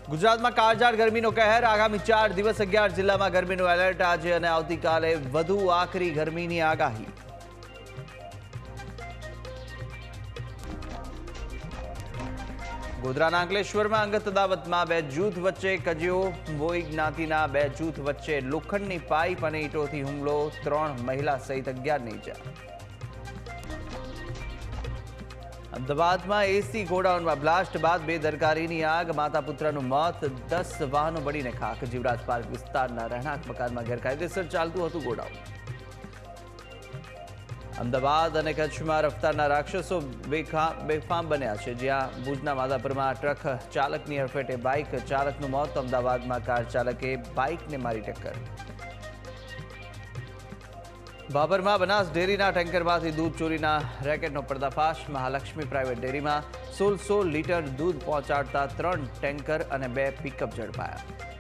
ગુજરાતમાં કાળઝાળ ગરમીનો કહેર આગામી 4 દિવસ 11 જિલ્લામાં ગરમીનું એલર્ટ આજે અને આવતીકાલે વધુ આકરી ગરમીની આગાહી ગોધરાના અંકલેશ્વરમાં અંગત અદાવતમાં બે જૂથ વચ્ચે કજિયો બોઈ જ્ઞાતિના બે જૂથ વચ્ચે લોખંડની પાઇપ અને ઈંટોથી હુમલો 3 મહિલા સહિત 11 ને ઈજા અમદાવાદમાં એસી ગોડાઉનમાં બ્લાસ્ટ બાદ બેદરકારીની આગ માતા પુત્રનું મોત 10 વાહનો બળીને ખાખ જીવરાજ પાર્ક વિસ્તારના રહેણાંક મકાનમાં ગેરકાયદેસર ચાલતું હતું ગોડાઉન અમદાવાદ અને કચ્છમાં રફતારના રાક્ષસો બેફામ બન્યા છે જ્યાં ભુજના માધાપરમાં ટ્રક ચાલકની અડફેટે બાઇક ચાલકનું મોત અમદાવાદમાં કાર ચાલકે બાઇકને મારી ટક્કર બાબરમાં બનાસ ડેરીના ટેન્કરમાંથી દૂધ ચોરીના રેકેટનો પર્દાફાશ મહાલક્ષ્મી પ્રાઇવેટ ડેરીમાં 16 લીટર દૂધ પહોંચાડતા 3 ટેન્કર અને 2 પિકઅપ ઝડપાયા